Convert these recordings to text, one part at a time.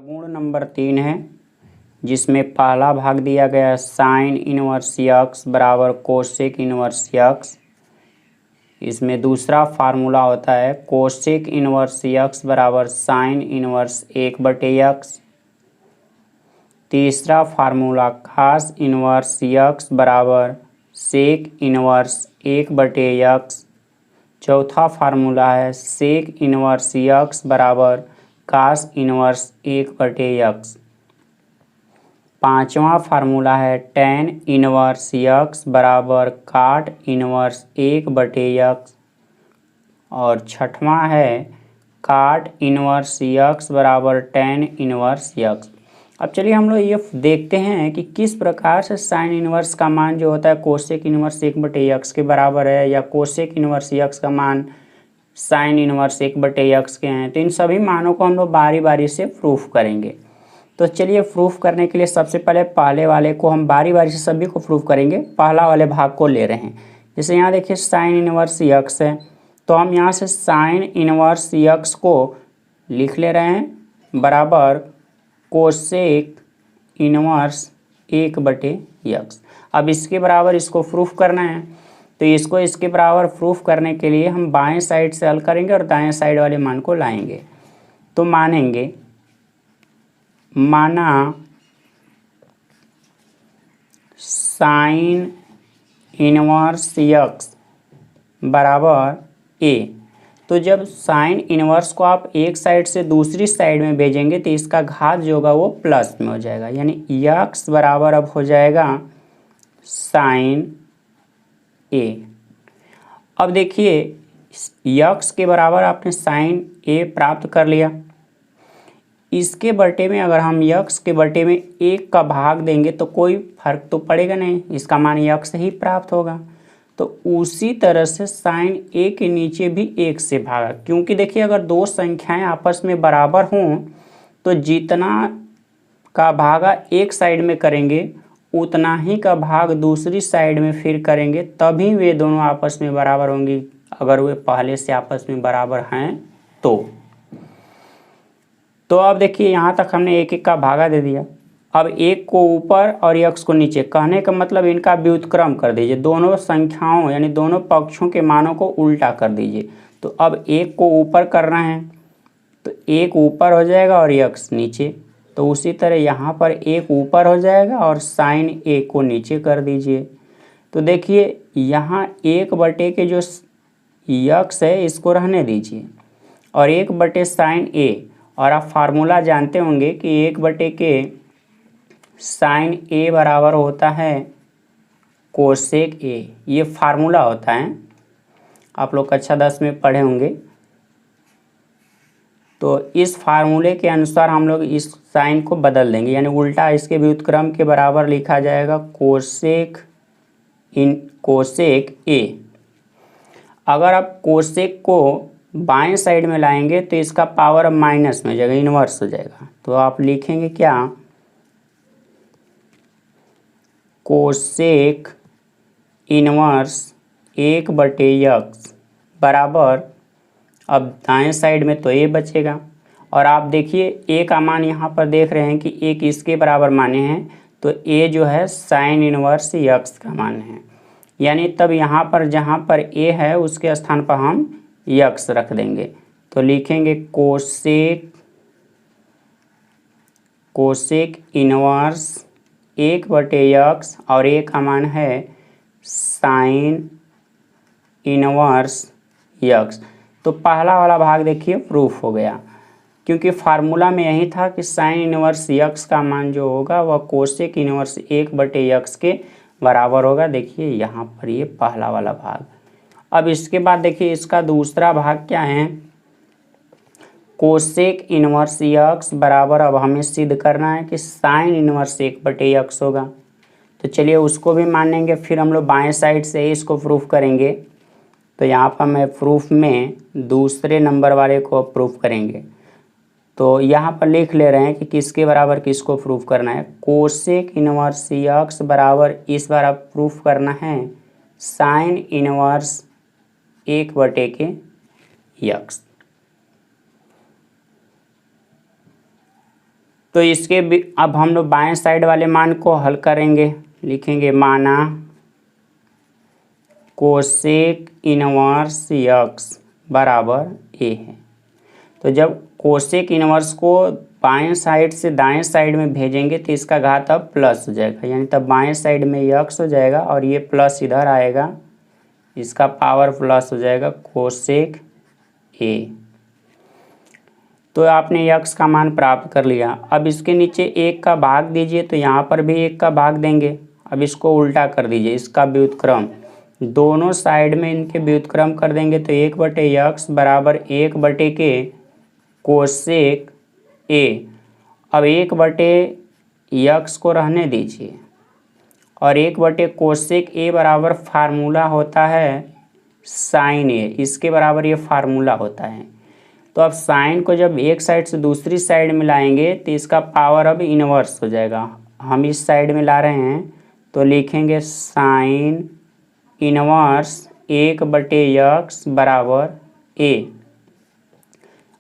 गुण नंबर 3 है, जिसमें पहला भाग दिया गया है साइन इनवर्स यक्स बराबर कोसेक इनवर्स यक्स। इसमें दूसरा फार्मूला होता है कोसेक इनवर्स यक्स बराबर साइन इनवर्स 1/यक्स। तीसरा फार्मूला कास इनवर्स यक्स बराबर सेक इनवर्स 1/यक्स। चौथा फार्मूला है सेक इनवर्स यक्स बराबर कास इनवर्स 1/यक्स। पांचवा फार्मूला है टेन इनवर्स यक्स बराबर काट इनवर्स 1/यक्स। और छठवां है काट इनवर्स यक्स बराबर टेन इनवर्स यक्स। अब चलिए हम लोग ये देखते हैं कि किस प्रकार से साइन इनवर्स का मान जो होता है कोसेक इनवर्स 1/यक्स के बराबर है, या कोसेक इनवर्स यक्स का मान साइन इनवर्स 1/यक्स के हैं। तो इन सभी मानों को हम लोग बारी बारी से प्रूफ करेंगे। तो चलिए प्रूफ करने के लिए सबसे पहले पहले वाले को हम बारी बारी से सभी को प्रूफ करेंगे। पहला वाले भाग को ले रहे हैं। जैसे यहाँ देखिए साइन इनवर्स यक्स है, तो हम यहाँ से साइन इनवर्स यक्स को लिख ले रहे हैं बराबर कोसेक इनवर्स 1/यक्स। अब इसके बराबर इसको प्रूफ करना है, तो इसको इसके बराबर प्रूफ करने के लिए हम बाएं साइड से हल करेंगे और दाएं साइड वाले मान को लाएंगे। तो माना साइन इनवर्स यक्स बराबर ए। तो जब साइन इनवर्स को आप एक साइड से दूसरी साइड में भेजेंगे तो इसका घात जो होगा वो प्लस में हो जाएगा, यानी यक्स बराबर अब हो जाएगा साइन ए। अब देखिए यक्स के बराबर आपने साइन ए प्राप्त कर लिया। इसके बटे में अगर हम यक्स के बटे में 1 का भाग देंगे तो कोई फर्क तो पड़ेगा नहीं, इसका मान यक्स ही प्राप्त होगा। तो उसी तरह से साइन ए के नीचे भी 1 से भागा, क्योंकि देखिए अगर दो संख्याएं आपस में बराबर हों तो जितना का भागा एक साइड में करेंगे उतना ही का भाग दूसरी साइड में फिर करेंगे, तभी वे दोनों आपस में बराबर होंगी। अगर वे पहले से आपस में बराबर हैं तो अब देखिए यहाँ तक हमने 1 का भागा दे दिया। अब 1 को ऊपर और यक्स को नीचे, कहने का मतलब इनका व्युत्क्रम कर दीजिए, दोनों संख्याओं यानी दोनों पक्षों के मानों को उल्टा कर दीजिए। तो अब 1 को ऊपर करना है तो 1 ऊपर हो जाएगा और यक्स नीचे। तो उसी तरह यहाँ पर 1 ऊपर हो जाएगा और साइन ए को नीचे कर दीजिए। तो देखिए यहाँ 1 के जो यक्स है इसको रहने दीजिए और 1 साइन ए, और आप फार्मूला जानते होंगे कि 1 के साइन ए बराबर होता है कोसेक ए। ये फार्मूला होता है, आप लोग कक्षा 10 में पढ़े होंगे। तो इस फार्मूले के अनुसार हम लोग इस साइन को बदल देंगे, यानी उल्टा इसके व्युत्क्रम के बराबर लिखा जाएगा कोसेक ए। अगर आप कोसेक को बाएं साइड में लाएंगे तो इसका पावर माइनस में हो जाएगा, इन्वर्स हो जाएगा। तो आप लिखेंगे क्या, कोसेक इनवर्स 1/यक्स बराबर, अब दाएं साइड में तो ए बचेगा, और आप देखिए ए का मान यहाँ पर देख रहे हैं कि 1 इसके बराबर माने हैं, तो ए जो है साइन इनवर्स यक्स का मान है। यानी तब यहाँ पर जहाँ पर ए है उसके स्थान पर हम यक्स रख देंगे। तो लिखेंगे कोसेक इनवर्स 1/यक्स और ए का मान है साइन इनवर्स यक्स। तो पहला वाला भाग देखिए प्रूफ हो गया, क्योंकि फार्मूला में यही था कि साइन इनवर्स यक्स का मान जो होगा वह कोसेक इनवर्स 1/यक्स के बराबर होगा। देखिए यहाँ पर ये पहला वाला भाग। अब इसके बाद देखिए इसका दूसरा भाग क्या है, कोसेक इनवर्स यक्स बराबर, अब हमें सिद्ध करना है कि साइन इनवर्स 1/यक्स होगा। तो चलिए उसको भी मानेंगे, फिर हम लोग बाएं साइड से इसको प्रूफ करेंगे। तो यहाँ पर मैं प्रूफ में दूसरे नंबर वाले को प्रूफ करेंगे। तो यहाँ पर लिख ले रहे हैं कि किसके बराबर किसको प्रूफ करना है। कोसेक इनवर्स यक्स बराबर, इस बार आप प्रूफ करना है साइन इनवर्स 1/यक्स। तो इसके अब हम लोग बाएं साइड वाले मान को हल करेंगे, लिखेंगे माना कोसेक इनवर्स यक्स बराबर ए है। तो जब कोसेक इनवर्स को बाएं साइड से दाएं साइड में भेजेंगे तो इसका घात अब प्लस हो जाएगा, यानी तब बाएं साइड में यक्स हो जाएगा और ये प्लस इधर आएगा, इसका पावर प्लस हो जाएगा कोसेक ए। तो आपने यक्स का मान प्राप्त कर लिया। अब इसके नीचे एक का भाग दीजिए, तो यहाँ पर भी एक का भाग देंगे। अब इसको उल्टा कर दीजिए, इसका व्युत्क्रम दोनों साइड में इनके व्युत्क्रम कर देंगे तो 1/x बराबर 1 के कोसेक ए। अब 1/x को रहने दीजिए और 1 कोसेक ए बराबर फार्मूला होता है साइन ए, इसके बराबर ये फार्मूला होता है। तो अब साइन को जब एक साइड से दूसरी साइड में लाएंगे तो इसका पावर अब इन्वर्स हो जाएगा। हम इस साइड में ला रहे हैं तो लिखेंगे साइन इन्वर्स 1/x बराबर ए।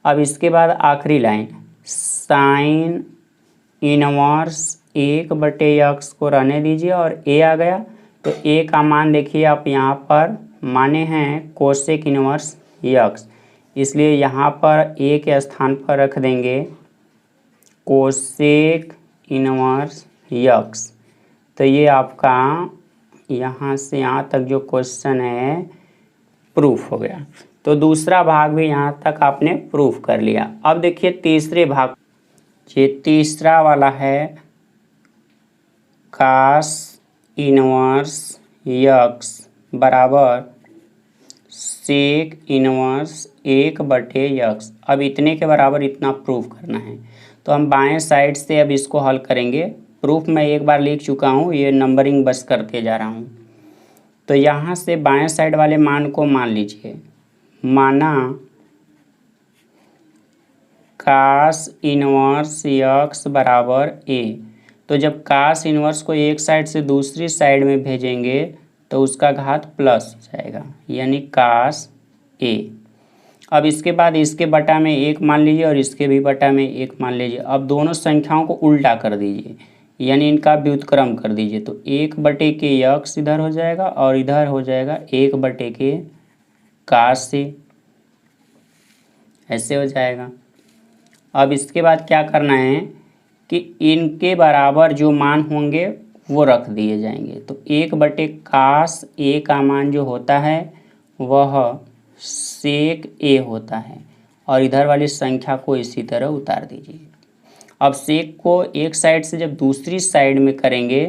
अब इसके बाद आखिरी लाइन साइन इन्वर्स 1/x को रहने दीजिए और ए आ गया। तो ए का मान देखिए आप यहाँ पर माने हैं कोसेक इन्वर्स यक्स, इसलिए यहाँ पर ए के स्थान पर रख देंगे कोसेक इन्वर्स यक्स। तो ये आपका यहाँ से यहाँ तक जो क्वेश्चन है प्रूफ हो गया। तो दूसरा भाग भी यहाँ तक आपने प्रूफ कर लिया। अब देखिए तीसरे भाग, ये तीसरा वाला है कास इन्वर्स यक्स बराबर सेक इन्वर्स 1/x। अब इतने के बराबर इतना प्रूफ करना है, तो हम बाएं साइड से अब इसको हल करेंगे। प्रूफ मैं एक बार लिख चुका हूँ, ये नंबरिंग बस करते जा रहा हूँ। तो यहाँ से बाएं साइड वाले मान को मान लीजिए, माना कास इन्वर्स यक्स बराबर ए। तो जब कास इन्वर्स को एक साइड से दूसरी साइड में भेजेंगे तो उसका घात प्लस हो जाएगा, यानी कास ए। अब इसके बाद इसके बटा में 1 मान लीजिए और इसके भी बटा में 1 मान लीजिए। अब दोनों संख्याओं को उल्टा कर दीजिए, यानी इनका व्युत्क्रम कर दीजिए। तो 1/के यक्स इधर हो जाएगा और इधर हो जाएगा 1/के कास से, ऐसे हो जाएगा। अब इसके बाद क्या करना है कि इनके बराबर जो मान होंगे वो रख दिए जाएंगे। तो 1/कास ए का मान जो होता है वह सेक ए होता है और इधर वाली संख्या को इसी तरह उतार दीजिए। अब सेक को एक साइड से जब दूसरी साइड में करेंगे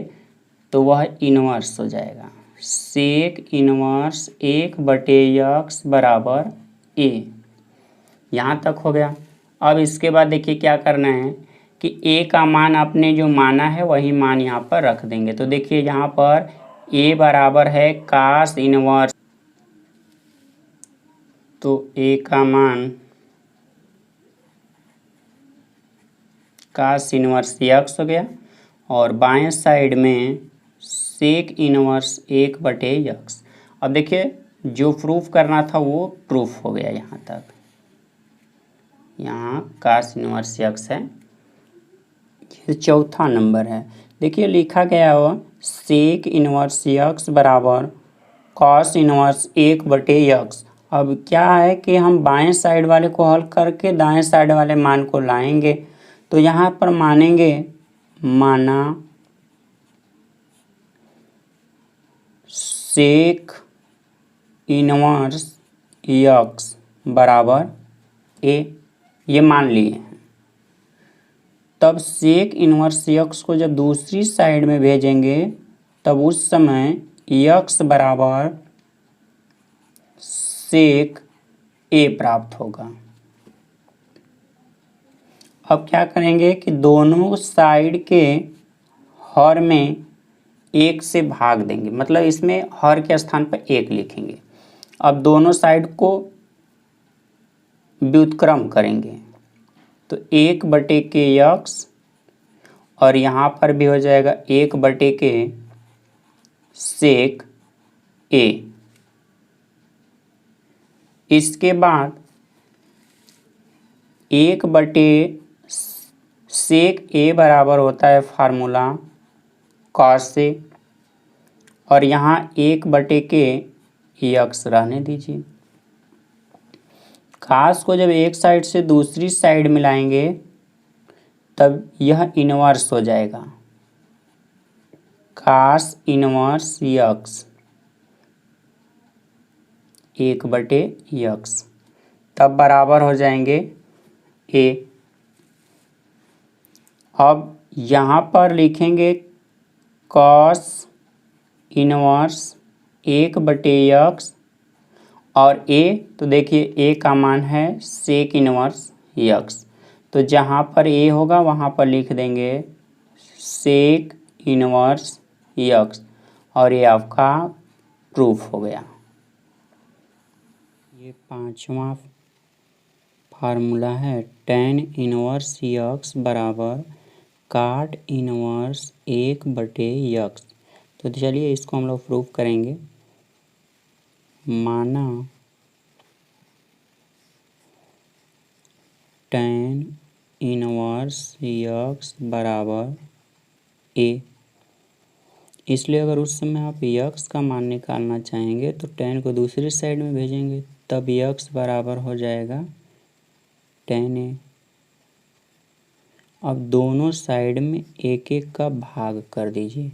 तो वह इन्वर्स हो जाएगा, सेक इन्वर्स 1/x बराबर ए। यहाँ तक हो गया। अब इसके बाद देखिए क्या करना है कि ए का मान आपने जो माना है वही मान यहाँ पर रख देंगे। तो देखिए यहाँ पर ए बराबर है कास इन्वर्स, तो ए का मान कास इन्वर्स यक्स हो गया और बाएं साइड में सेक इन्वर्स 1/x। अब देखिए जो प्रूफ करना था वो प्रूफ हो गया। यहाँ तक, यहाँ कास इन्वर्स यक्स है, ये चौथा नंबर है। देखिए लिखा गया हो सेक इन्वर्स यक्स बराबर कॉस इन्वर्स 1/x। अब क्या है कि हम बाएं साइड वाले को हल करके दाएं साइड वाले मान को लाएंगे। तो यहाँ पर मानेंगे माना सेक इन्वर्स यक्स बराबर ए, ये मान लिए हैं। तब सेक इन्वर्स यक्स को जब दूसरी साइड में भेजेंगे तब उस समय यक्स बराबर सेक ए प्राप्त होगा। अब क्या करेंगे कि दोनों साइड के हर में 1 से भाग देंगे, मतलब इसमें हर के स्थान पर 1 लिखेंगे। अब दोनों साइड को व्युत्क्रम करेंगे तो 1/के यक्स और यहाँ पर भी हो जाएगा 1/के सेक ए। इसके बाद 1/, सेक ए बराबर होता है फार्मूला कॉस से, और यहाँ 1/के यक्स रहने दीजिए। कास को जब एक साइड से दूसरी साइड मिलाएंगे तब यह इनवर्स हो जाएगा, कास इनवर्स यक्स 1/यक्स, तब बराबर हो जाएंगे ए। अब यहाँ पर लिखेंगे कॉस इनवर्स 1/यक्स और ए, तो देखिए ए का मान है सेक इनवर्स यक्स, तो जहाँ पर ए होगा वहाँ पर लिख देंगे सेक इनवर्स यक्स, और ये आपका प्रूफ हो गया। ये 5वां फार्मूला है, tan इनवर्स यक्स बराबर काट इनवर्स 1/यक्स। तो चलिए इसको हम लोग प्रूफ करेंगे। माना tan इनवर्स यक्स बराबर ए, इसलिए अगर उस समय आप यक्स का मान निकालना चाहेंगे तो tan को दूसरी साइड में भेजेंगे, तब यक्स बराबर हो जाएगा tan ए। अब दोनों साइड में एक एक का भाग कर दीजिए,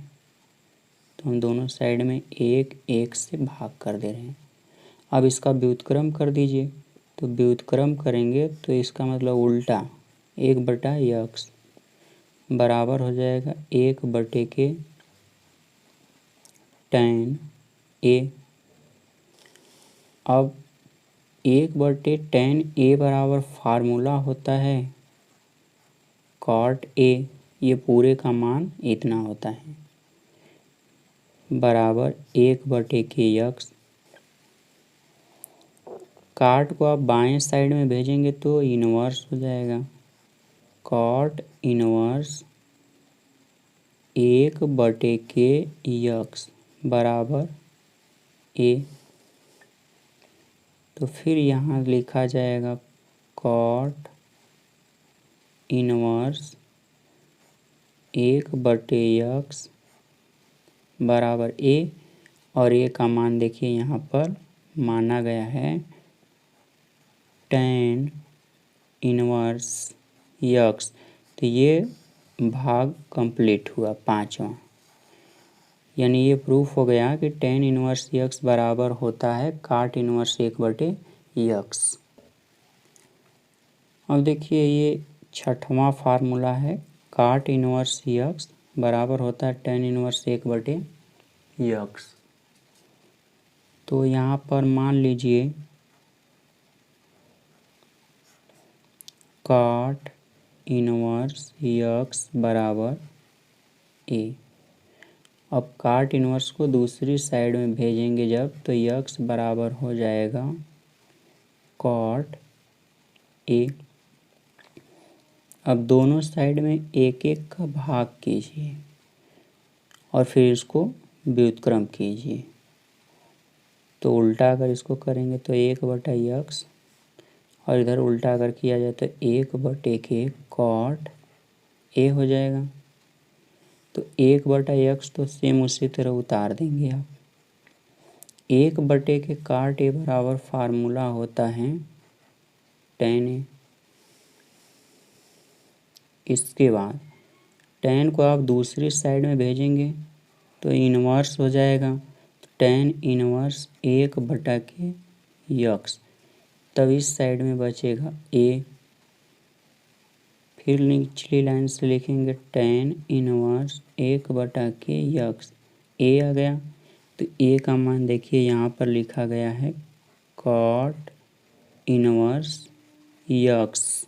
तो हम दोनों साइड में एक एक से भाग कर दे रहे हैं। अब इसका व्युत्क्रम कर दीजिए, तो व्युत्क्रम करेंगे तो इसका मतलब उल्टा 1/यक्स बराबर हो जाएगा 1/के tan ए। अब 1/tan ए बराबर फार्मूला होता है कॉट ए, ये पूरे का मान इतना होता है, बराबर 1/के यक्स। काट को आप बाएं साइड में भेजेंगे तो इनवर्स हो जाएगा, कॉट इनवर्स 1/के यक्स बराबर ए। तो फिर यहाँ लिखा जाएगा कॉट इनवर्स 1/यक्स बराबर ए, और ए का मान देखिए यहाँ पर माना गया है tan इनवर्स यक्स, तो ये भाग कंप्लीट हुआ 5वां, यानी ये प्रूफ हो गया कि tan इनवर्स यक्स बराबर होता है काट इनवर्स 1/यक्स। अब देखिए ये 6वां फार्मूला है, काट इनवर्स यक्स बराबर होता है tan इनवर्स 1/यक्स। तो यहाँ पर मान लीजिए काट इनवर्स यक्स बराबर ए। अब काट इनवर्स को दूसरी साइड में भेजेंगे जब, तो यक्स बराबर हो जाएगा कॉट ए। अब दोनों साइड में एक एक का भाग कीजिए और फिर इसको व्युत्क्रम कीजिए, तो उल्टा अगर इसको करेंगे तो 1/यक्स, और इधर उल्टा अगर किया जाए तो 1/के कॉट ए हो जाएगा। तो 1/यक्स तो सेम उसी तरह उतार देंगे आप। 1/के काट ए बराबर फार्मूला होता है tan ए। इसके बाद tan को आप दूसरी साइड में भेजेंगे तो इनवर्स हो जाएगा, तो tan इनवर्स 1/के यक्स, तब इस साइड में बचेगा ए। फिर निचली लाइन से लिखेंगे tan इनवर्स 1/के यक्स, ए आ गया, तो ए का मान देखिए यहाँ पर लिखा गया है कॉट इनवर्स यक्स,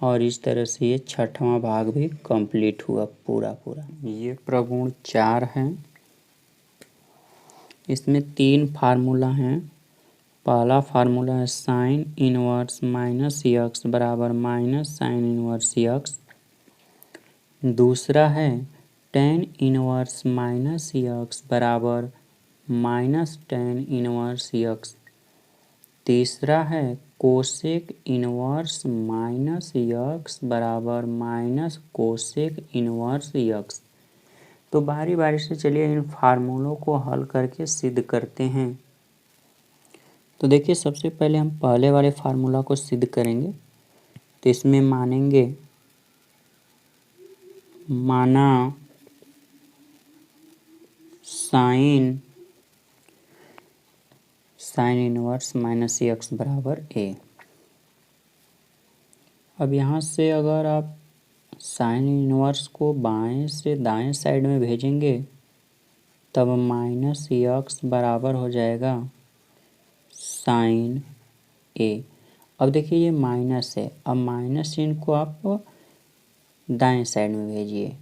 और इस तरह से ये 6वां भाग भी कंप्लीट हुआ पूरा। ये प्रगुण 4 है, इसमें 3 फार्मूला हैं। पहला फार्मूला है साइन इनवर्स माइनस यक्स बराबर माइनस साइन इनवर्स यक्स। दूसरा है tan इनवर्स माइनस यक्स बराबर माइनस tan इनवर्स यक्स। तीसरा है कोसेक इनवर्स माइनस यक्स बराबर माइनस कोसेक इनवर्स यक्स। तो बारी बारी से चलिए इन फार्मूलों को हल करके सिद्ध करते हैं। तो देखिए सबसे पहले हम पहले वाले फार्मूला को सिद्ध करेंगे। तो इसमें माना साइन इनवर्स माइनस यक्स बराबर ए। अब यहाँ से अगर आप साइन इनवर्स को बाएं से दाएं साइड में भेजेंगे तब माइनस यक्स बराबर हो जाएगा साइन ए। अब देखिए ये माइनस है, अब माइनस चिन्ह को आप दाएं साइड में भेजिए।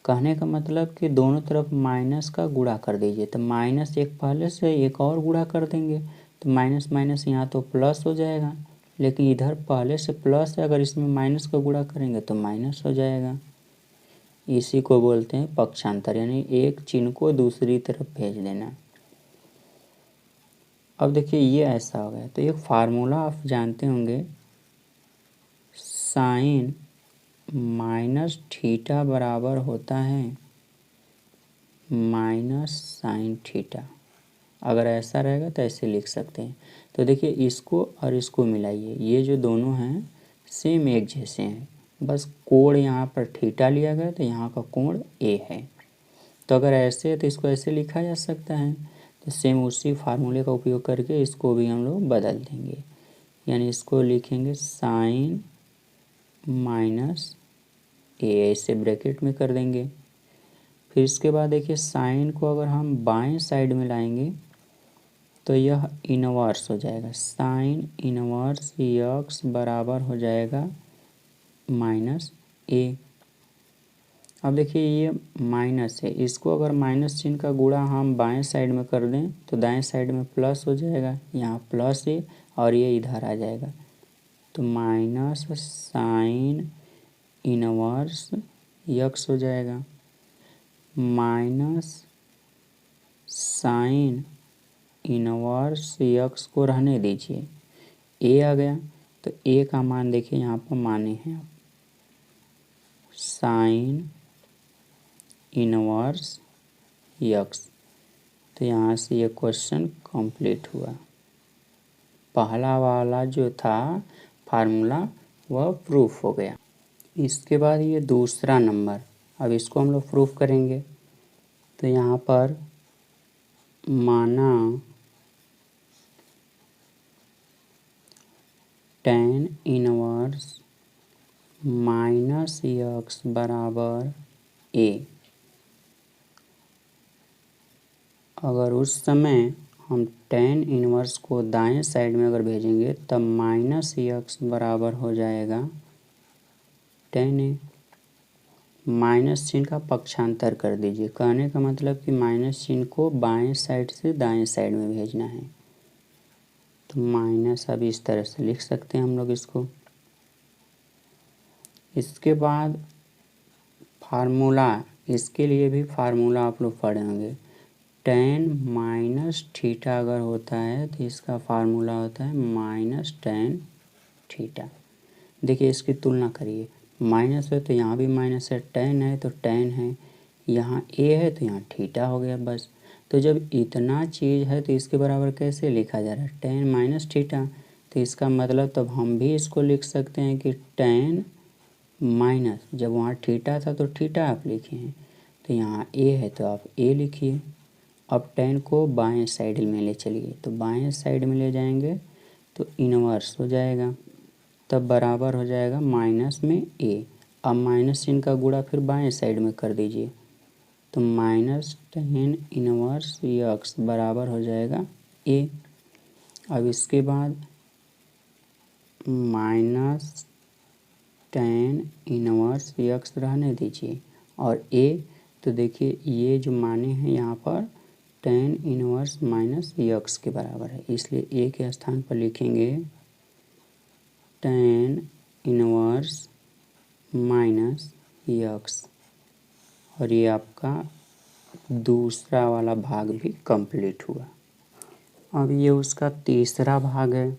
कहने का मतलब कि दोनों तरफ माइनस का गुणा कर दीजिए। तो माइनस एक पहले से एक और गुणा कर देंगे तो माइनस माइनस यहाँ तो प्लस हो जाएगा, लेकिन इधर पहले से प्लस है, अगर इसमें माइनस का गुणा करेंगे तो माइनस हो जाएगा। इसी को बोलते हैं पक्षांतर, यानी एक चिन्ह को दूसरी तरफ भेज देना। अब देखिए ये ऐसा हो गया। तो एक फार्मूला आप जानते होंगे, साइन माइनस थीटा बराबर होता है माइनस साइन थीटा। अगर ऐसा रहेगा तो ऐसे लिख सकते हैं। तो देखिए इसको और इसको मिलाइए, ये जो दोनों हैं सेम एक जैसे हैं, बस कोण यहाँ पर थीटा लिया गया तो यहाँ का कोण ए है। तो अगर ऐसे है तो इसको ऐसे लिखा जा सकता है। तो सेम उसी फार्मूले का उपयोग करके इसको भी हम लोग बदल देंगे, यानी इसको लिखेंगे साइन माइनस ए, ऐसे ब्रैकेट में कर देंगे। फिर इसके बाद देखिए साइन को अगर हम बाएं साइड में लाएंगे तो यह इनवर्स हो जाएगा, साइन इनवर्स यक्स बराबर हो जाएगा माइनस ए। अब देखिए ये माइनस है, इसको अगर माइनस चिन्ह का गुणा हम बाएं साइड में कर दें तो दाएं साइड में प्लस हो जाएगा, यहाँ प्लस है और ये इधर आ जाएगा। तो माइनस साइन इनवर्स यक्स हो जाएगा, माइनस साइन इनवर्स यक्स को रहने दीजिए, ए आ गया। तो ए का मान देखिए यहाँ पर माने हैं आप, साइन इनवर्स यक्स। तो यहाँ से ये क्वेश्चन कंप्लीट हुआ। पहला वाला जो था फार्मूला वह प्रूफ हो गया। इसके बाद ये दूसरा नंबर, अब इसको हम लोग प्रूफ करेंगे। तो यहाँ पर माना tan इनवर्स माइनस यक्स बराबर ए। अगर उस समय हम tan इनवर्स को दाएं साइड में अगर भेजेंगे तब माइनस यक्स बराबर हो जाएगा tan ए। माइनस चिन्ह का पक्षांतर कर दीजिए, कहने का मतलब कि माइनस चिन्ह को बाएं साइड से दाएं साइड में भेजना है। तो माइनस अब इस तरह से लिख सकते हैं हम लोग इसको। इसके बाद फार्मूला, इसके लिए भी फार्मूला आप लोग पढ़े होंगे। tan माइनस थीटा अगर होता है तो इसका फार्मूला होता है माइनस tan थीटा। देखिए इसकी तुलना करिए, माइनस है तो यहाँ भी माइनस है, tan है तो tan है, यहाँ a है तो यहाँ थीटा हो गया बस। तो जब इतना चीज़ है तो इसके बराबर कैसे लिखा जा रहा है, tan माइनस थीटा। तो इसका मतलब तब हम भी इसको लिख सकते हैं कि tan माइनस, जब वहाँ थीटा था तो थीटा आप लिखे हैं, तो यहाँ a है तो आप a लिखिए। अब tan को बाएं साइड में ले चलिए, तो बाएं साइड में ले जाएंगे तो इनवर्स हो जाएगा, तब बराबर हो जाएगा माइनस में a। अब माइनस चिन्ह का गुणा फिर बाएं साइड में कर दीजिए, तो माइनस tan इनवर्स यक्स बराबर हो जाएगा a। अब इसके बाद माइनस tan इनवर्स यक्स रहने दीजिए और a। तो देखिए ये जो माने हैं यहाँ पर tan इनवर्स माइनस यक्स के बराबर है, इसलिए a के स्थान पर लिखेंगे tan इनवर्स माइनस यक्स। और ये आपका दूसरा वाला भाग भी कंप्लीट हुआ। अब ये उसका तीसरा भाग है।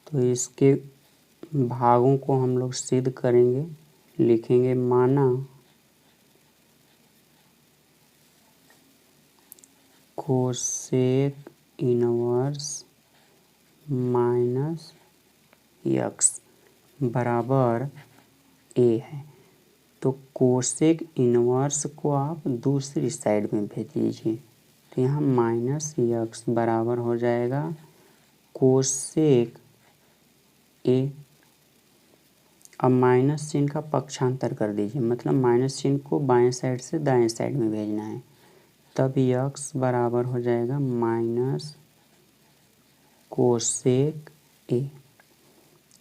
तो इसके भागों को हम लोग सिद्ध करेंगे, लिखेंगे माना कोसेक इनवर्स माइनस यक्स बराबर ए है। तो कोसेक इनवर्स को आप दूसरी साइड में भेज दीजिए, तो यहाँ माइनस यक्स बराबर हो जाएगा कोसेक ए। अब माइनस चिन्ह का पक्षांतर कर दीजिए, मतलब माइनस चिन्ह को बाएं साइड से दाएं साइड में भेजना है, तब यक्स बराबर हो जाएगा माइनस कोसेक ए।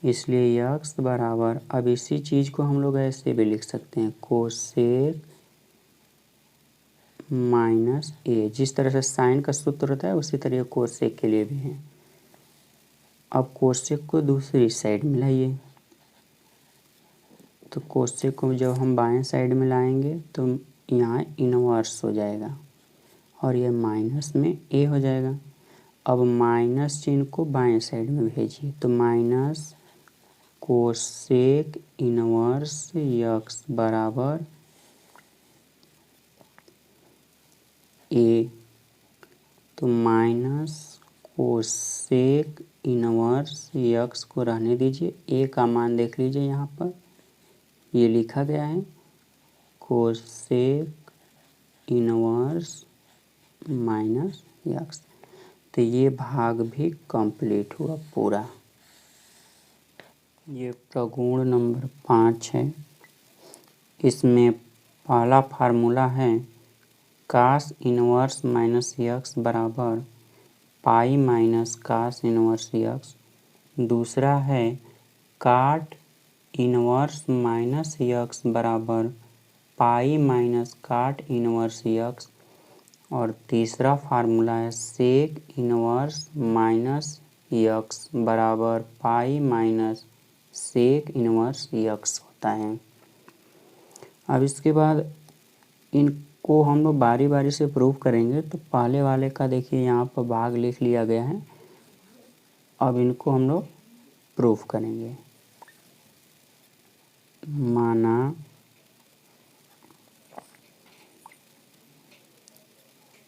इसलिए यक्स बराबर, अब इसी चीज़ को हम लोग ऐसे भी लिख सकते हैं कोसेक माइनस ए। जिस तरह से साइन का सूत्र होता है उसी तरह कोसेक के लिए भी है। अब कोसेक को दूसरी साइड में लाइए, तो कोसेक को जब हम बाएं साइड में लाएंगे तो यहाँ इनवर्स हो जाएगा और ये माइनस में ए हो जाएगा। अब माइनस चिन्ह को बाएं साइड में भेजिए, तो माइनस कोसेक इनवर्स यक्स बराबर ए। तो माइनस कोसेक इनवर्स यक्स को रहने दीजिए, ए का मान देख लीजिए, यहाँ पर ये लिखा गया है कोसेक इनवर्स माइनस यक्स। तो ये भाग भी कंप्लीट हुआ पूरा। ये प्रगुण नंबर 5 है। इसमें पहला फार्मूला है कास इनवर्स माइनस यक्स बराबर pi minus cos inverse x. दूसरा है काट इनवर्स माइनस यक्स बराबर pi minus cot inverse x. और तीसरा फार्मूला है सेक इनवर्स माइनस यक्स बराबर pi minus sec inverse x होता है। अब इसके बाद इनको हम लोग बारी बारी से प्रूव करेंगे। तो पहले वाले का देखिए यहाँ पर भाग लिख लिया गया है, अब इनको हम लोग प्रूफ करेंगे। माना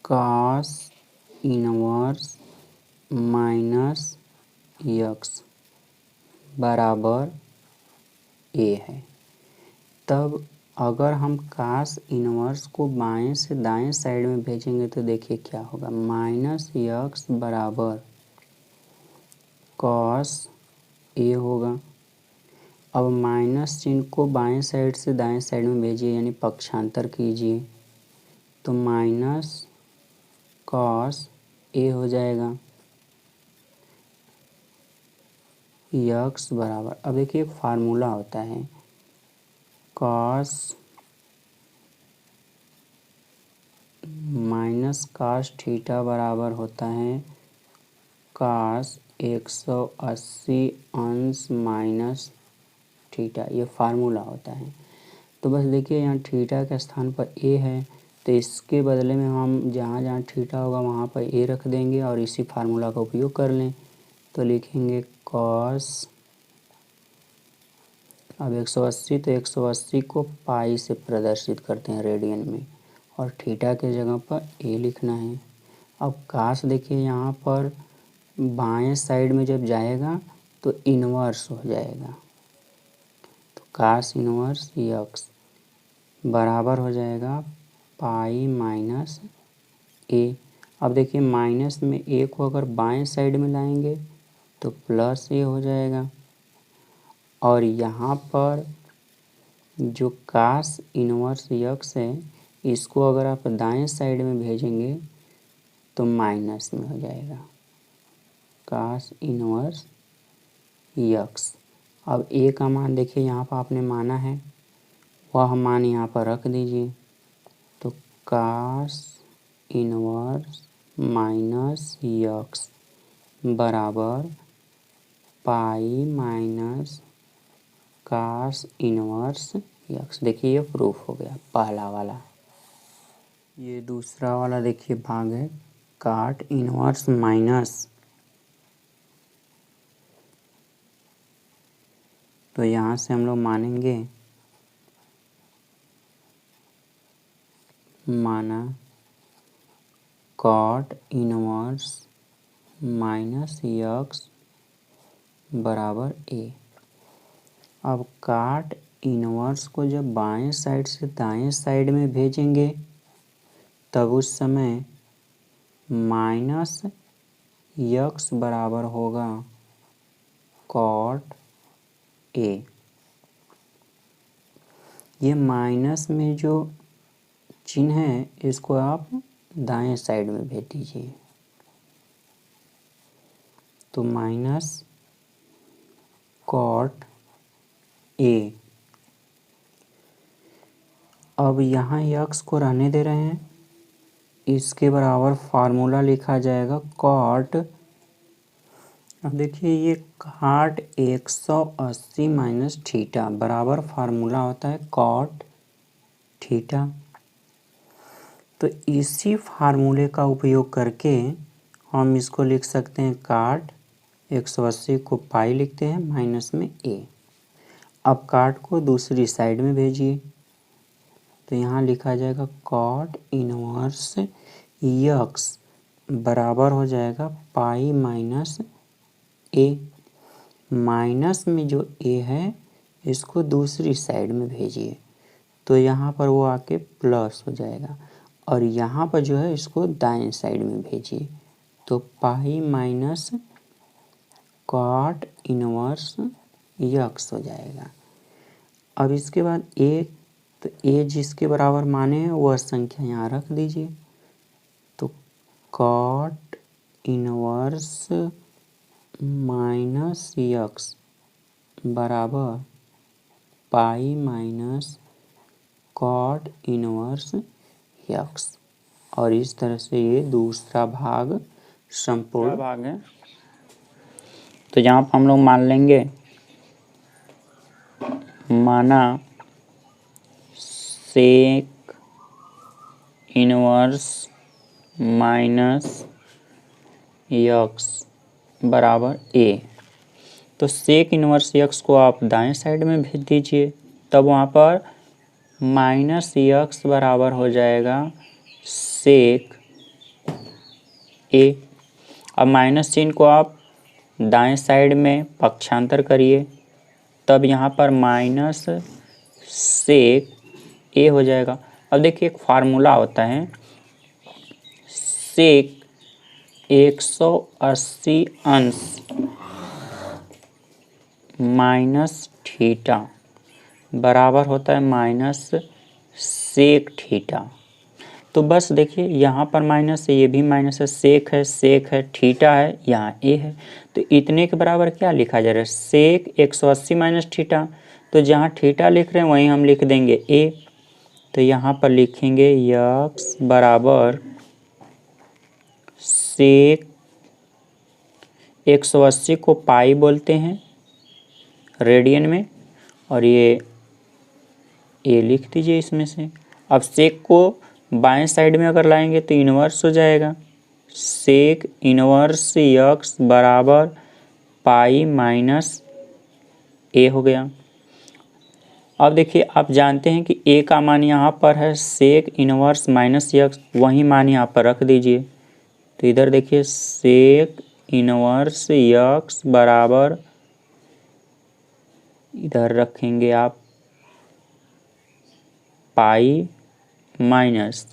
कास इनवर्स माइनस यक्स बराबर ए है। तब अगर हम कास इनवर्स को बाएं से दाएं साइड में भेजेंगे तो देखिए क्या होगा, माइनस यक्स बराबर कॉस ए होगा। अब माइनस चिन्ह को बाएं साइड से दाएं साइड में भेजिए, यानी पक्षांतर कीजिए, तो माइनस कॉस ए हो जाएगा यक्स बराबर। अब देखिए एक फार्मूला होता है कॉस माइनस कास थीटा बराबर होता है कास 180 अंश माइनस थीटा, ये फार्मूला होता है। तो बस देखिए यहाँ थीटा के स्थान पर ए है, तो इसके बदले में हम जहाँ जहाँ थीटा होगा वहाँ पर ए रख देंगे और इसी फार्मूला का उपयोग कर लें। तो लिखेंगे कॉस, अब 180 तो 180 को पाई से प्रदर्शित करते हैं रेडियन में, और थीटा के जगह पर ए लिखना है। अब कास देखिए यहाँ पर बाएं साइड में जब जाएगा तो इन्वर्स हो जाएगा, तो कास इन्वर्स यक्स बराबर हो जाएगा पाई माइनस ए। अब देखिए माइनस में ए को अगर बाएं साइड में लाएंगे तो प्लस ए हो जाएगा, और यहाँ पर जो कास इन्वर्स यक्स है इसको अगर आप दाएं साइड में भेजेंगे तो माइनस में हो जाएगा कास इन्वर्स यक्स। अब ए का मान देखिए यहाँ पर आपने माना है, वह मान यहाँ पर रख दीजिए, तो कास इन्वर्स माइनस यक्स बराबर pi minus cos inverse x. देखिए ये प्रूफ हो गया पहला वाला। ये दूसरा वाला देखिए भाग है काट इन्वर्स माइनस तो यहाँ से हम लोग मानेंगे, माना कॉट इनवर्स माइनस यक्स बराबर ए। अब काट इनवर्स को जब बाएं साइड से दाएं साइड में भेजेंगे तब उस समय माइनस यक्स बराबर होगा कॉट ए। ये माइनस में जो चिन्ह है इसको आप दाएं साइड में भेज दीजिए, तो माइनस कॉट ए। अब यहाँ यक्स को रहने दे रहे हैं, इसके बराबर फार्मूला लिखा जाएगा कॉट। अब देखिए ये काट 180 माइनस थीटा बराबर फार्मूला होता है कॉट थीटा। तो इसी फार्मूले का उपयोग करके हम इसको लिख सकते हैं काट 180 को पाई लिखते हैं माइनस में ए। अब काट को दूसरी साइड में भेजिए, तो यहाँ लिखा जाएगा कॉट इनवर्स यक्स बराबर हो जाएगा पाई माइनस ए। माइनस में जो ए है इसको दूसरी साइड में भेजिए, तो यहाँ पर वो आके प्लस हो जाएगा, और यहाँ पर जो है इसको दाएं साइड में भेजिए, तो pi minus cot inverse x हो जाएगा। अब इसके बाद ए, तो ए जिसके बराबर माने वह संख्या यहाँ रख दीजिए, तो कॉट इनवर्स माइनस यक्स बराबर pi minus cot inverse x. और इस तरह से ये दूसरा भाग संपूर्ण भाग है। तो यहाँ पर हम लोग मान लेंगे, माना सेक इनवर्स माइनस यक्स बराबर ए। तो सेक इनवर्स यक्स को आप दाएं साइड में भेज दीजिए, तब वहाँ पर माइनस यक्स बराबर हो जाएगा सेक ए। अब माइनस चिन्ह को आप दाएं साइड में पक्षांतर करिए, तब यहाँ पर माइनस सेक ए हो जाएगा। अब देखिए एक फार्मूला होता है, सेक 180 अंश माइनस थीटा बराबर होता है माइनस सेक थीटा। तो बस देखिए यहाँ पर माइनस है, ये भी माइनस है, सेक है थीटा है, यहाँ ए है, तो इतने के बराबर क्या लिखा जा रहा है सेक 180 माइनस थीटा। तो जहाँ थीटा लिख रहे हैं वहीं हम लिख देंगे ए, तो यहाँ पर लिखेंगे यक्स बराबर सेक 180 को पाई बोलते हैं रेडियन में, और ये ए लिख दीजिए इसमें से। अब सेक को बाएं साइड में अगर लाएंगे तो इन्वर्स हो जाएगा, सेक इन्वर्स यक्स बराबर पाई माइनस ए हो गया। अब देखिए आप जानते हैं कि ए का मान यहाँ पर है सेक इन्वर्स माइनस यक्स, वही मान यहाँ पर रख दीजिए। तो इधर देखिए सेक इन्वर्स यक्स बराबर, इधर रखेंगे आप पाई माइनस।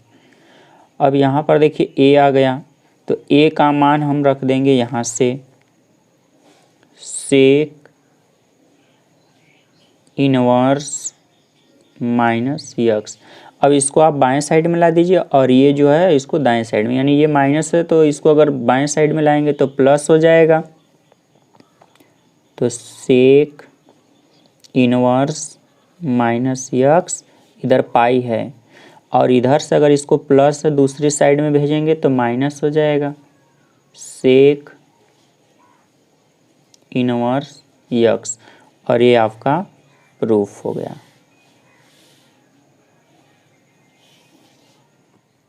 अब यहाँ पर देखिए ए आ गया, तो ए का मान हम रख देंगे यहाँ से सेक इनवर्स माइनस यक्स। अब इसको आप बाएं साइड में ला दीजिए, और ये जो है इसको दाएं साइड में, यानी ये माइनस है तो इसको अगर बाएं साइड में लाएंगे तो प्लस हो जाएगा। तो सेक इनवर्स माइनस यक्स, इधर पाई है, और इधर से अगर इसको प्लस दूसरी साइड में भेजेंगे तो माइनस हो जाएगा, सेक इनवर्स यक्स। और ये आपका प्रूफ हो गया।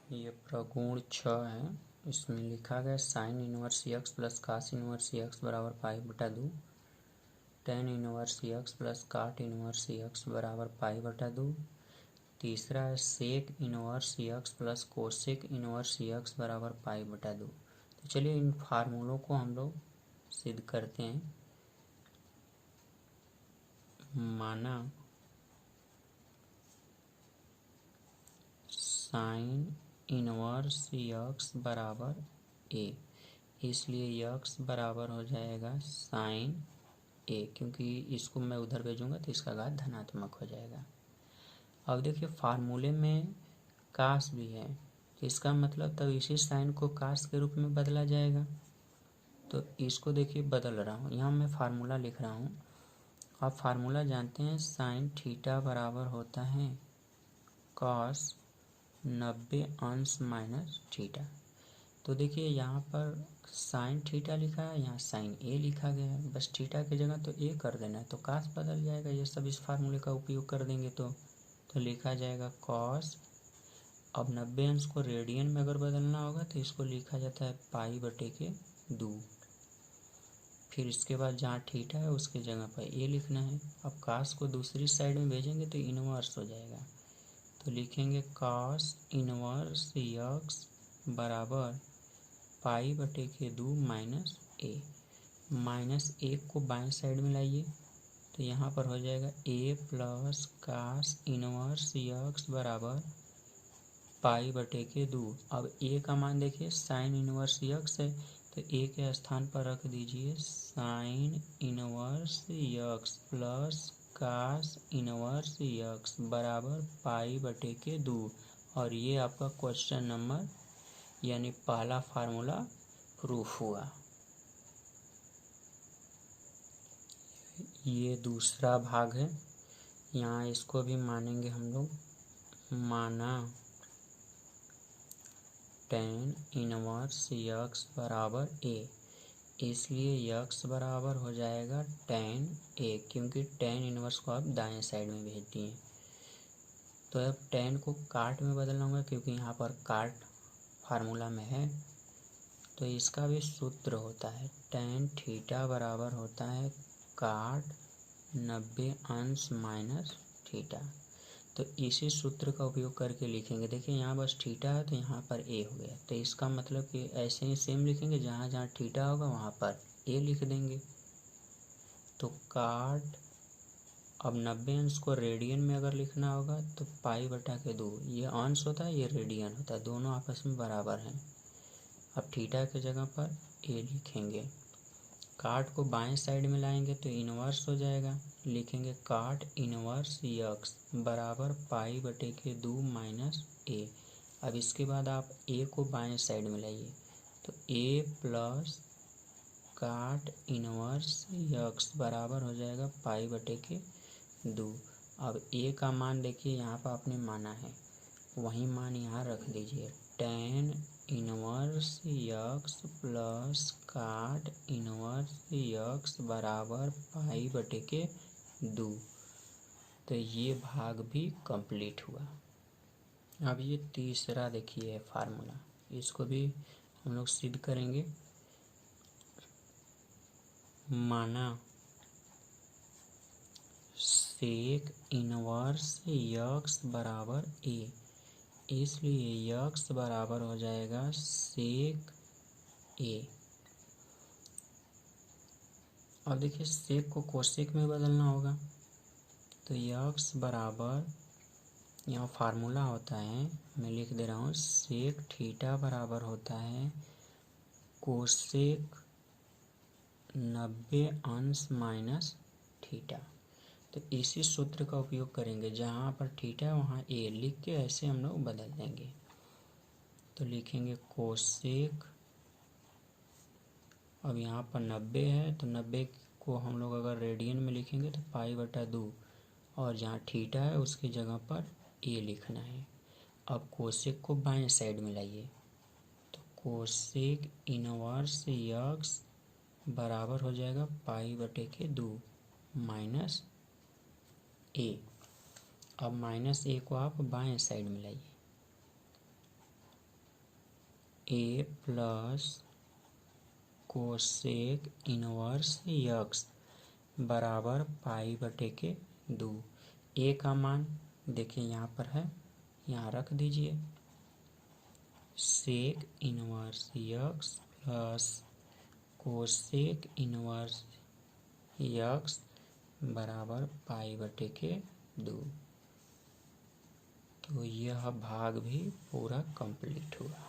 ये प्रगुण 6 है, इसमें लिखा गया sin inverse x plus cos inverse x बराबर पाई बटा 2 tan inverse x plus cot inverse x बराबर पाई बटा 2। तीसरा है sec inverse x plus cosec inverse x बराबर पाई बटा 2। तो चलिए इन फार्मूलों को हम लोग सिद्ध करते हैं। माना साइन इनवर्स यक्स बराबर ए, इसलिए यक्स बराबर हो जाएगा साइन ए, क्योंकि इसको मैं उधर भेजूंगा तो इसका घात धनात्मक हो जाएगा। अब देखिए फार्मूले में कास भी है, तो इसका मतलब तब इसी साइन को कास के रूप में बदला जाएगा। तो इसको देखिए बदल रहा हूँ, यहाँ मैं फार्मूला लिख रहा हूँ। आप फार्मूला जानते हैं, साइन थीटा बराबर होता है कॉस 90 अंश माइनस थीटा। तो देखिए यहाँ पर साइन थीटा लिखा है, यहाँ साइन ए लिखा गया है, बस थीटा की जगह तो ए कर देना है तो कास बदल जाएगा। ये सब इस फार्मूले का उपयोग कर देंगे तो लिखा जाएगा कॉस। अब 90 अंश को रेडियन में अगर बदलना होगा तो इसको लिखा जाता है पाई बटे के 2। फिर इसके बाद जहाँ थीटा है उसके जगह पर ए लिखना है। अब कास को दूसरी साइड में भेजेंगे तो इनवर्स हो जाएगा, तो लिखेंगे कॉस इनवर्स यक्स बराबर पाई बटे के 2 माइनस ए। माइनस 1 को बाएं साइड में लाइए तो यहाँ पर हो जाएगा ए प्लस कास इनवर्स यक्स बराबर पाई बटे के 2। अब ए का मान देखिए साइन इनवर्स यक्स है, तो ए के स्थान पर रख दीजिए sin inverse x plus cos inverse x बराबर पाई बटे के 2। और ये आपका क्वेश्चन नंबर यानी पहला फार्मूला प्रूफ हुआ। ये दूसरा भाग है, यहाँ इसको भी मानेंगे हम लोग। माना टेन इनवर्स यक्स बराबर ए, इसलिए यक्स बराबर हो जाएगा टेन ए, क्योंकि टेन इनवर्स को आप दाएं साइड में भेज दिए। तो अब टेन को काट में बदलना होगा, क्योंकि यहाँ पर काट फार्मूला में है। तो इसका भी सूत्र होता है टेन थीटा बराबर होता है काट 90 अंश माइनस थीटा। तो इसी सूत्र का उपयोग करके लिखेंगे। देखिए यहाँ बस थीटा है तो यहाँ पर ए हो गया, तो इसका मतलब कि ऐसे ही सेम लिखेंगे, जहाँ जहाँ थीटा होगा वहाँ पर ए लिख देंगे। तो काट, अब 90 अंश को रेडियन में अगर लिखना होगा तो पाई बटा के 2, ये अंश होता है ये रेडियन होता है, दोनों आपस में बराबर हैं। अब थीटा के जगह पर ए लिखेंगे। काट को बाएं साइड में लाएंगे तो इनवर्स हो जाएगा, लिखेंगे काट इनवर्स यक्स बराबर पाई बटे के 2 माइनस ए। अब इसके बाद आप ए को बाएं साइड में लाइए तो ए प्लस काट इनवर्स यक्स बराबर हो जाएगा पाई बटे के 2। अब ए का मान देखिए यहाँ पर आपने माना है, वही मान यहाँ रख दीजिए, ten inverse x plus cot inverse x बराबर पाई बटे के 2। तो ये भाग भी कंप्लीट हुआ। अब ये तीसरा देखिए है फार्मूला, इसको भी हम लोग सिद्ध करेंगे। माना सेक इनवर्स यक्स बराबर ए, इसलिए यक्स बराबर हो जाएगा सेक ए। अब देखिए सेक को कोसेक में बदलना होगा, तो यक्स बराबर, यहाँ फार्मूला होता है, मैं लिख दे रहा हूँ, सेक थीटा बराबर होता है कोसेक 90 अंश माइनस थीटा। तो इसी सूत्र का उपयोग करेंगे, जहाँ पर थीटा है वहाँ ए लिख के ऐसे हम लोग बदल देंगे। तो लिखेंगे कोसेक, अब यहाँ पर 90 है तो 90 को हम लोग अगर रेडियन में लिखेंगे तो पाई बटा 2, और जहाँ थीटा है उसकी जगह पर ए लिखना है। अब कोसेक को बाएं साइड में लाइए तो कोसेक इनवर्स यक्स बराबर हो जाएगा पाई बटे के 2 माइनस ए। अब माइनस ए को आप बाएं साइड में लाइए, ए प्लस कोसेक इनवर्स यक्स बराबर पाई बटे के 2। ए का मान देखिए यहाँ पर है, यहाँ रख दीजिए। Sec inverse x plus cosec inverse x बराबर पाई बटे के 2। तो यह भाग भी पूरा कंप्लीट हुआ।